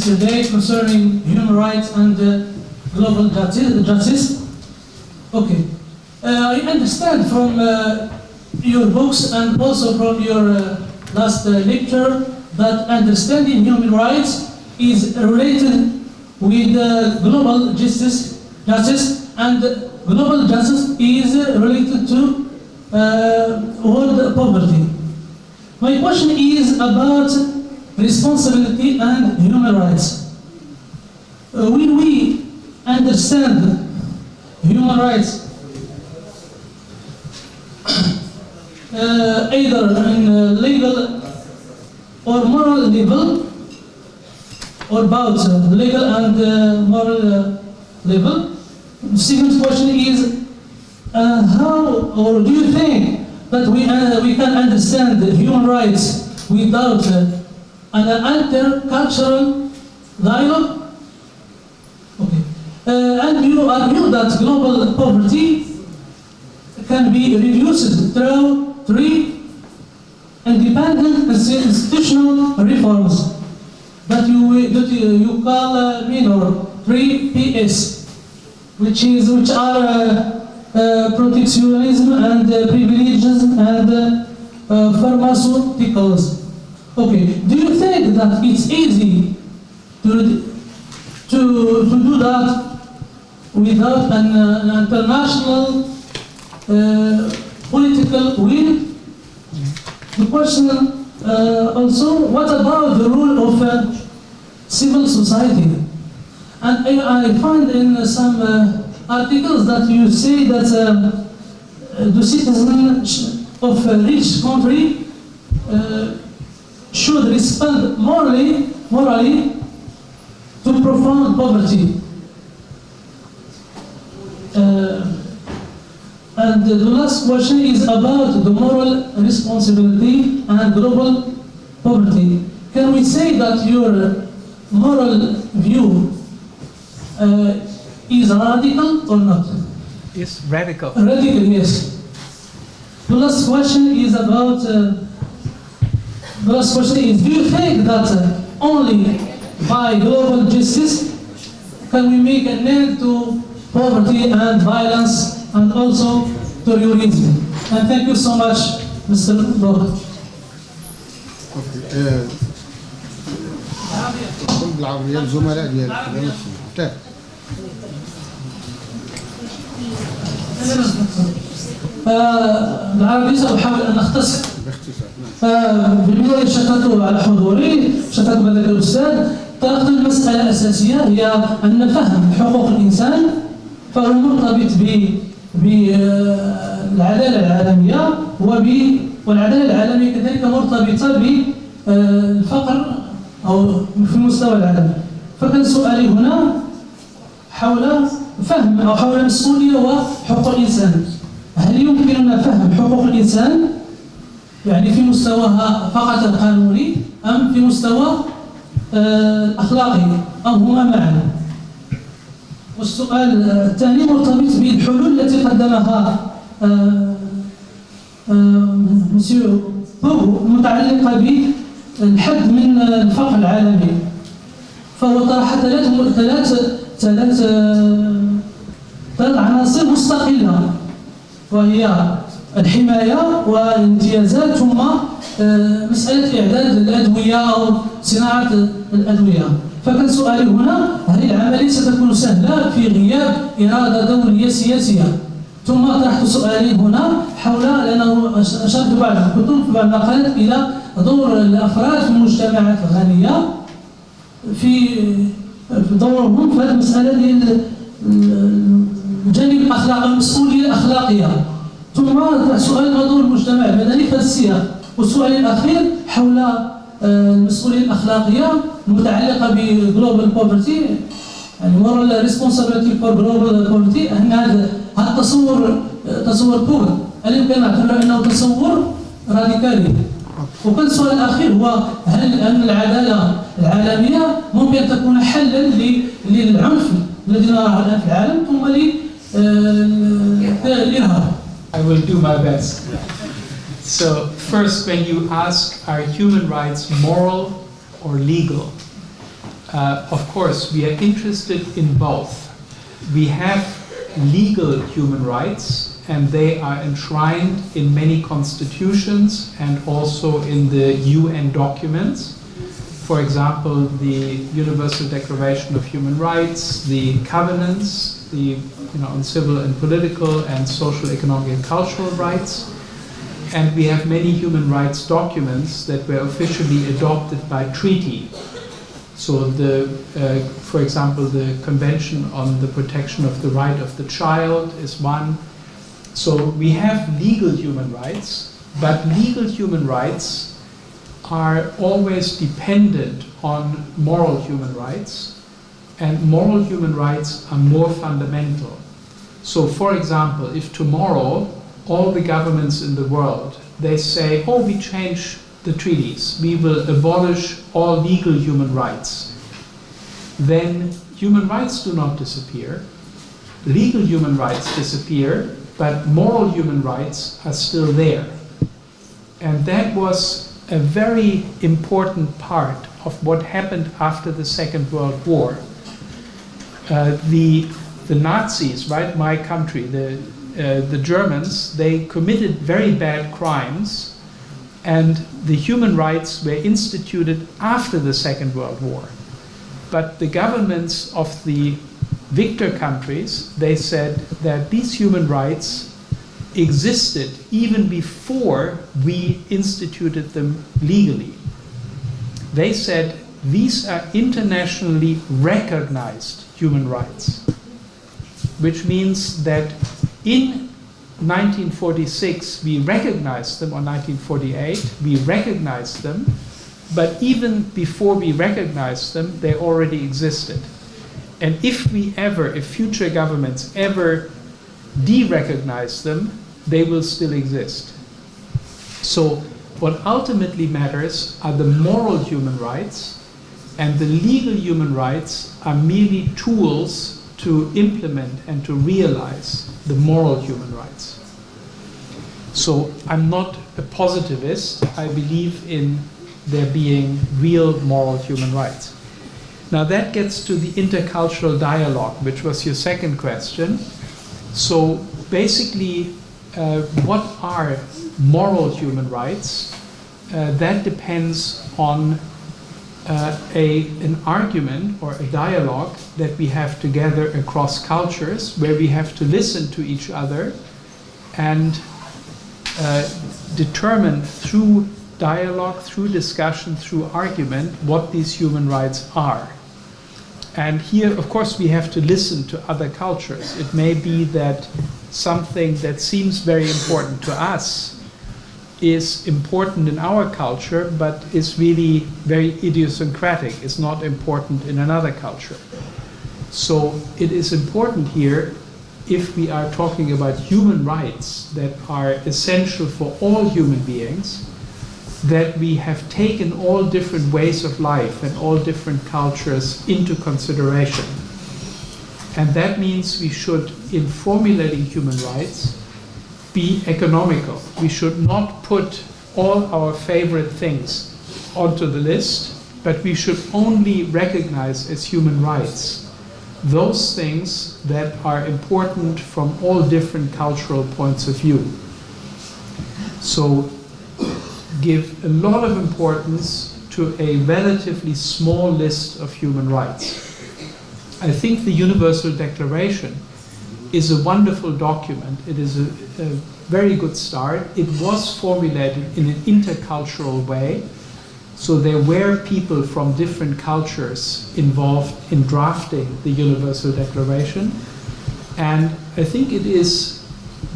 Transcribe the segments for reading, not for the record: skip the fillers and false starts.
yesterday concerning human rights and global justice. Okay. I understand from your books and also from your last lecture that understanding human rights is related with global justice, and global justice is related to world poverty. My question is about responsibility and human rights. When we understand human rights either in legal or moral level, or both legal and moral level, the second question is how, or do you think that we can understand human rights without an intercultural dialogue? Okay. And you argue that global poverty can be reduced through 3 independent institutional reforms that you call minor 3 PS, which are protectionism and privileges and pharmaceuticals. Okay, do you think that it's easy to do that without an international political will? The question also, what about the role of civil society? And I find in some articles that you say that the citizens of a rich country should respond morally to profound poverty. And the last question is about the moral responsibility and global poverty. Can we say that your moral view is radical or not? Yes, radical. Radical, yes. The last question is about. The last question is: do you think that only by global justice can we make an end to poverty and violence and also terrorism? And thank you so much, Mr. Pogge. بالعربية الزملاء ديالك. بالعربية سأحاول أن أختصر. في البداية شكرت على حضوري، شكرت بذلك الأستاذ. طرقت المسألة الأساسية هي أن فهم حقوق الإنسان فهو مرتبط بالعدالة العالمية والعدالة العالمية كذلك مرتبطة بالفقر أو في المستوى العالمي. فكان سؤالي هنا حول فهم أو حول المسؤولية وحقوق الإنسان. هل يمكننا فهم حقوق الإنسان يعني في مستواها فقط القانوني أم في مستوى الأخلاقي أم هما معا؟ والسؤال الثاني مرتبط بالحلول التي قدمها مسيو بوغو متعلقة بالحد من الفقر العالمي. فهو طرح ثلاث عناصر مستقلة، وهي الحماية والامتيازات ثم مسألة إعداد الأدوية أو صناعة الأدوية. فكان سؤالي هنا: هل العملية ستكون سهلة في غياب إرادة دولية سياسية؟ ثم طرحت سؤالي هنا حول، لأنه أشرت بعض الكتب في بعض المقالات إلى دور الأفراد في المجتمعات الغنية في دورهم في هذه المسألة ديال الجانب الأخلاقي، المسؤولية الأخلاقية. ثم سؤال دور المجتمع المدني في السياق. والسؤال الأخير حول المسؤولية الأخلاقية المتعلقة بجلوبال بوفرتي، يعني moral responsibility for global poverty. أن هذا تصور بوغ هل يمكن أن نعتبره أنه تصور راديكالي؟ وكان السؤال الأخير هو: هل أن العدالة العالمية ممكن أن تكون حلا للعنف الذي نراه الآن في العالم ثم للإرهاب؟ I will do my best. So first, when you ask, are human rights moral or legal? Of course, we are interested in both. We have legal human rights, and they are enshrined in many constitutions and also in the UN documents. For example, the Universal Declaration of Human Rights, the covenants, on civil and political and social, economic and cultural rights. And we have many human rights documents that were officially adopted by treaty. So for example, the Convention on the Protection of the Right of the Child is one. So we have legal human rights, but legal human rights are always dependent on moral human rights, and moral human rights are more fundamental. So for example, if tomorrow all the governments in the world, they say, oh, we change the treaties, we will abolish all legal human rights, then human rights do not disappear. Legal human rights disappear, but moral human rights are still there. And that was a very important part of what happened after the Second World War. The Nazis, right, my country, the Germans, they committed very bad crimes, and the human rights were instituted after the Second World War. But the governments of the victor countries, they said that these human rights existed even before we instituted them legally. They said these are internationally recognized human rights, which means that in 1946 we recognized them, or 1948 we recognized them, but even before we recognized them, they already existed. And if future governments ever de-recognize them, they will still exist. So what ultimately matters are the moral human rights, and the legal human rights are merely tools to implement and to realize the moral human rights. So I'm not a positivist. I believe in there being real moral human rights. Now that gets to the intercultural dialogue, which was your second question. So basically, what are moral human rights? That depends on an argument or a dialogue that we have together across cultures, where we have to listen to each other and determine through dialogue, through discussion, through argument, what these human rights are. And here, of course, we have to listen to other cultures. It may be that something that seems very important to us is important in our culture, but is really very idiosyncratic. It's not important in another culture. So it is important here, if we are talking about human rights that are essential for all human beings, that we have taken all different ways of life and all different cultures into consideration. And that means we should, in formulating human rights, be economical. We should not put all our favorite things onto the list, but we should only recognize as human rights those things that are important from all different cultural points of view. So give a lot of importance to a relatively small list of human rights. I think the Universal Declaration is a wonderful document. It is a very good start. It was formulated in an intercultural way. So there were people from different cultures involved in drafting the Universal Declaration. And I think it is,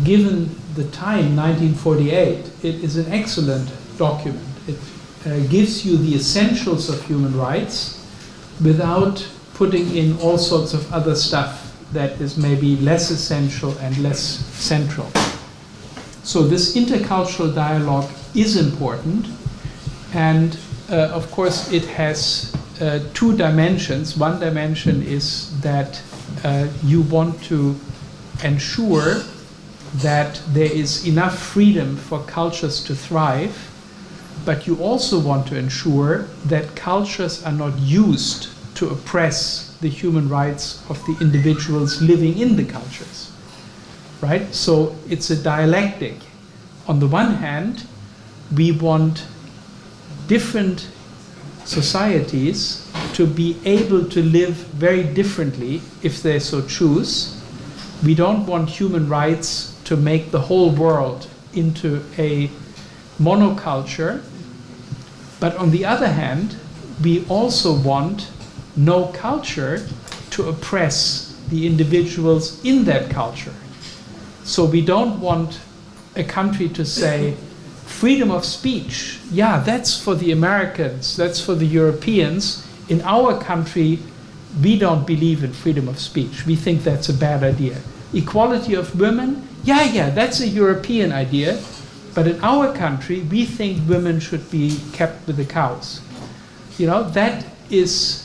given the time, 1948, it is an excellent document. It gives you the essentials of human rights without putting in all sorts of other stuff that is maybe less essential and less central. So this intercultural dialogue is important, and of course it has two dimensions. One dimension is that you want to ensure that there is enough freedom for cultures to thrive, but you also want to ensure that cultures are not used to oppress the human rights of the individuals living in the cultures, right? So it's a dialectic. On the one hand, we want different societies to be able to live very differently if they so choose. We don't want human rights to make the whole world into a monoculture. But on the other hand, we also want no culture to oppress the individuals in that culture. So we don't want a country to say, freedom of speech, yeah, that's for the Americans, that's for the Europeans. In our country, we don't believe in freedom of speech. We think that's a bad idea. Equality of women, yeah, that's a European idea. But in our country, we think women should be kept with the cows. You know, that is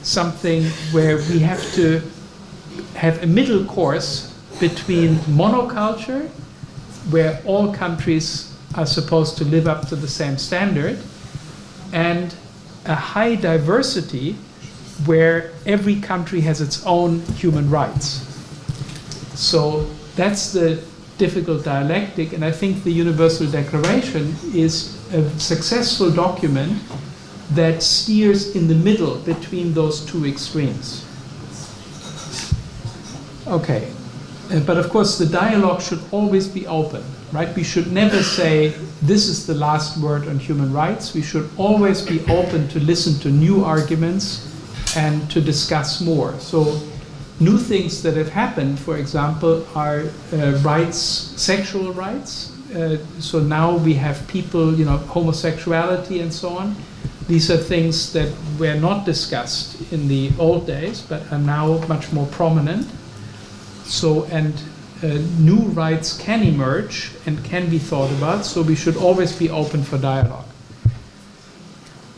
something where we have to have a middle course between monoculture, where all countries are supposed to live up to the same standard, and a high diversity where every country has its own human rights. So that's the difficult dialectic, and I think the Universal Declaration is a successful document that steers in the middle between those two extremes. Okay, but of course the dialogue should always be open, right? We should never say this is the last word on human rights. We should always be open to listen to new arguments and to discuss more. So new things that have happened, for example, are rights, sexual rights. So now we have people, you know, homosexuality and so on. These are things that were not discussed in the old days, but are now much more prominent. So, and new rights can emerge and can be thought about, so we should always be open for dialogue.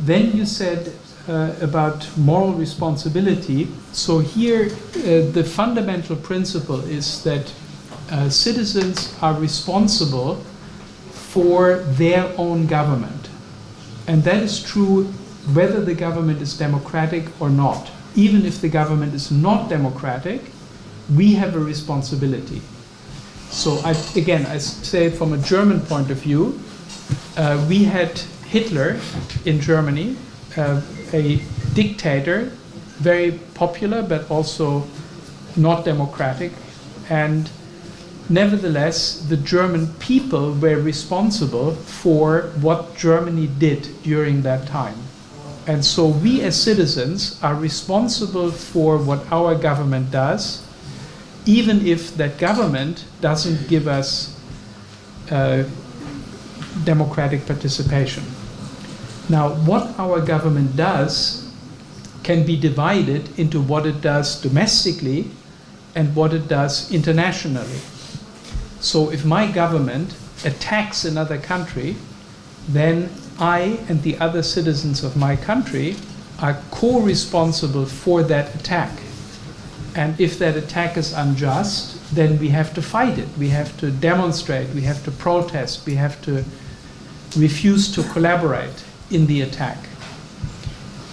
Then you said about moral responsibility. So here, the fundamental principle is that citizens are responsible for their own government. And that is true whether the government is democratic or not. Even if the government is not democratic, we have a responsibility. So I say it from a German point of view. We had Hitler in Germany, a dictator, very popular, but also not democratic. And nevertheless, the German people were responsible for what Germany did during that time. And so we as citizens are responsible for what our government does, even if that government doesn't give us democratic participation. Now, what our government does can be divided into what it does domestically and what it does internationally. So if my government attacks another country, then I and the other citizens of my country are co-responsible for that attack. And if that attack is unjust, then we have to fight it. We have to demonstrate, we have to protest, we have to refuse to collaborate in the attack.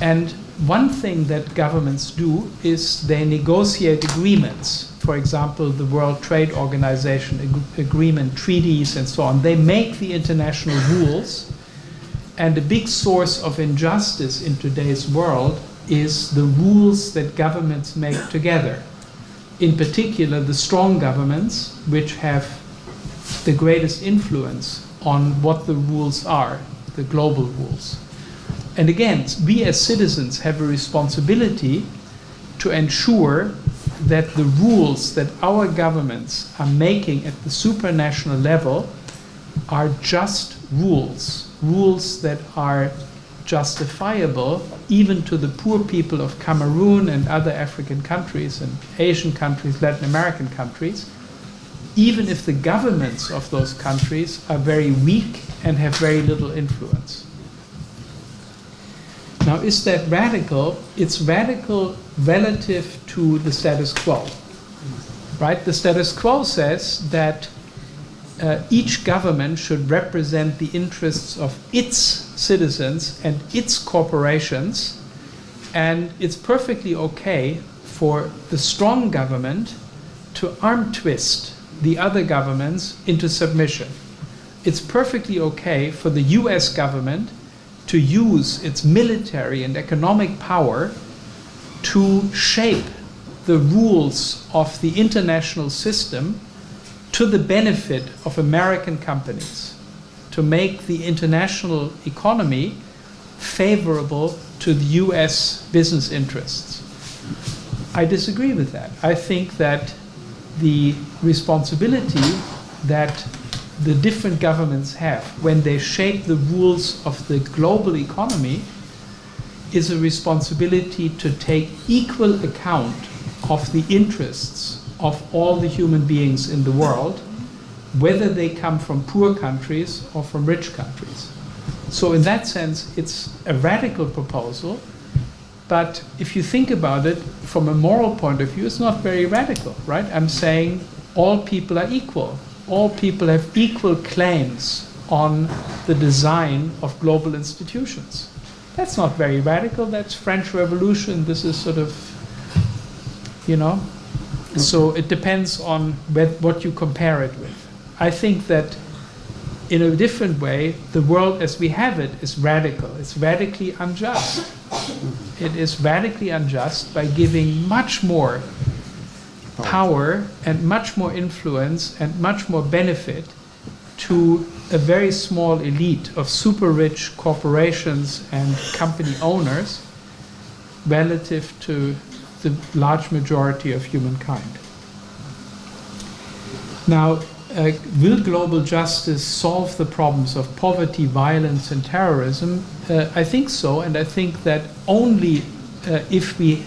And one thing that governments do is they negotiate agreements. For example, the World Trade Organization agreement, treaties, and so on. They make the international rules. And a big source of injustice in today's world is the rules that governments make together. In particular, the strong governments, which have the greatest influence on what the rules are, the global rules. And again, we as citizens have a responsibility to ensure that the rules that our governments are making at the supranational level are just rules, rules that are justifiable even to the poor people of Cameroon and other African countries and Asian countries, Latin American countries, even if the governments of those countries are very weak and have very little influence. Now, is that radical? It's radical relative to the status quo, right? The status quo says that each government should represent the interests of its citizens and its corporations And it's perfectly okay for the strong government to arm twist the other governments into submission. It's perfectly okay for the US government to use its military and economic power to shape the rules of the international system to the benefit of American companies, to make the international economy favorable to the US business interests. I disagree with that. I think that the responsibility that the different governments have when they shape the rules of the global economy is a responsibility to take equal account of the interests of all the human beings in the world, whether they come from poor countries or from rich countries. So in that sense, it's a radical proposal, but if you think about it from a moral point of view, it's not very radical, right? I'm saying all people are equal. All people have equal claims on the design of global institutions. That's not very radical. That's French Revolution. This is sort of, you know, so it depends on what you compare it with. I think that in a different way, the world as we have it is radical. It's radically unjust. It is radically unjust by giving much more power and much more influence and much more benefit to a very small elite of super rich corporations and company owners relative to the large majority of humankind. Now, will global justice solve the problems of poverty, violence, and terrorism? I think so, and I think that only if we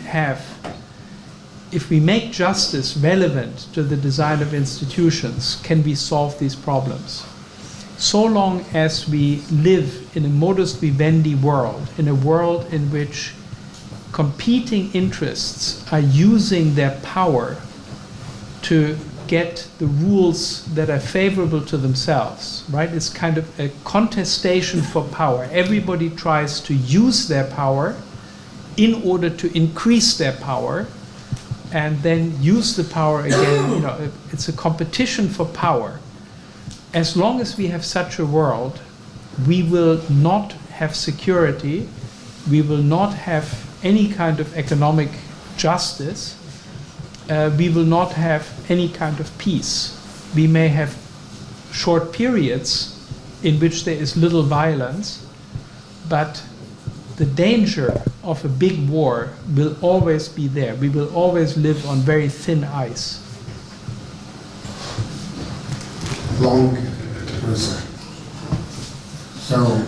make justice relevant to the design of institutions can we solve these problems. So long as we live in a modus vivendi world, in a world in which competing interests are using their power to get the rules that are favorable to themselves, right? It's kind of a contestation for power. Everybody tries to use their power in order to increase their power and then use the power again. You know, it's a competition for power. As long as we have such a world, we will not have security, we will not have any kind of economic justice, we will not have any kind of peace. We may have short periods in which there is little violence, but the danger of a big war will always be there. We will always live on very thin ice. Long answer. So,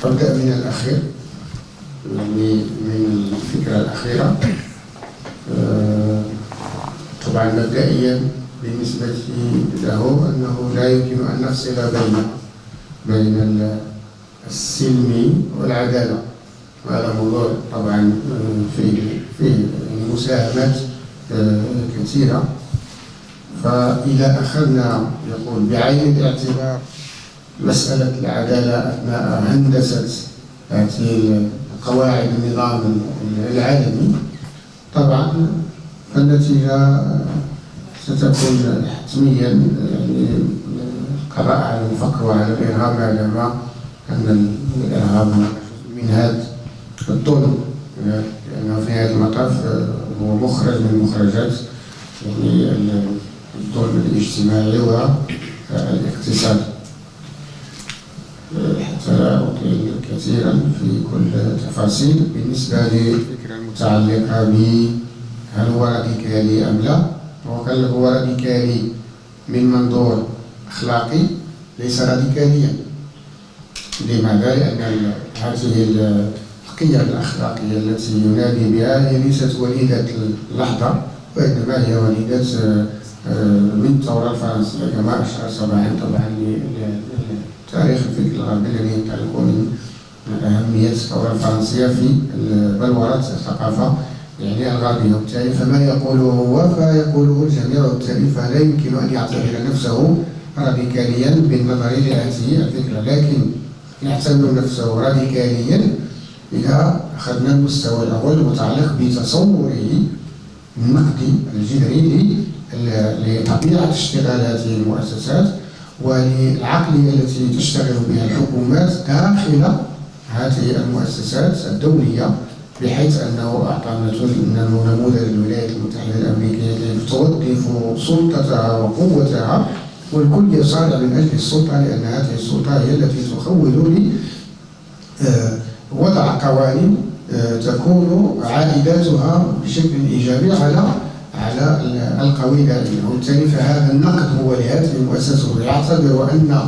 أبدأ من الأخير، من الفكرة الأخيرة. طبعا مبدئيا بالنسبة له أنه لا يمكن أن نفصل بين السلم والعدالة، وهذا موضوع طبعا فيه مساهمات كثيرة. فإذا أخذنا يقول بعين الاعتبار مسألة العدالة أثناء هندسة هذه قواعد النظام العالمي، طبعا النتيجة ستكون حتميا يعني قضاء على الفقر وعلى الإرهاب، ما دام أن الإرهاب منهاج الظلم، لأنه في هذا المطاف هو مخرج من مخرجات يعني الظلم الاجتماعي والاقتصادي. حتى لا أطيل كثيرا في كل تفاصيل. بالنسبة للفكرة المتعلقة هل هو راديكالي أم لا، وهل هو راديكالي من منظور أخلاقي؟ ليس راديكاليا. لماذا؟ لأن هذه القيم الأخلاقية التي ينادي بها هي ليست وليدة اللحظة، وإنما هي وليدة من الثورة الفرنسية، كما أشار صباحا طبعا لتاريخ الفكر الغربي الذي ينطلق من أهمية الثورة الفرنسية في بلورة الثقافة يعني الغربية، وبالتالي فما يقوله هو فيقوله الجميع، وبالتالي فلا يمكن أن يعتبر نفسه راديكاليا بالنظر لهذه الفكرة. لكن يعتبر نفسه راديكاليا إذا أخذنا المستوى الأول المتعلق بتصوره النقدي الجذري لطبيعة اشتغالات المؤسسات وللعقلية التي تشتغل بها الحكومات داخل هذه المؤسسات الدولية، بحيث أنه أعطى نموذج الولايات المتحدة الأمريكية كيف توظف سلطتها وقوتها والكل يصارع من أجل السلطة، لأن هذه السلطة هي التي تخول لوضع قوانين تكون عائداتها بشكل إيجابي على القوي. وبالتالي فهذا النقد هو لهذه المؤسسة يعتبر أن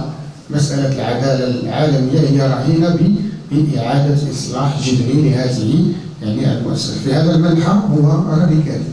مسألة العدالة العالمية هي رهينة بإعادة إصلاح جذري لهذه يعني المؤسسة. في هذا المنحى هو راديكالي.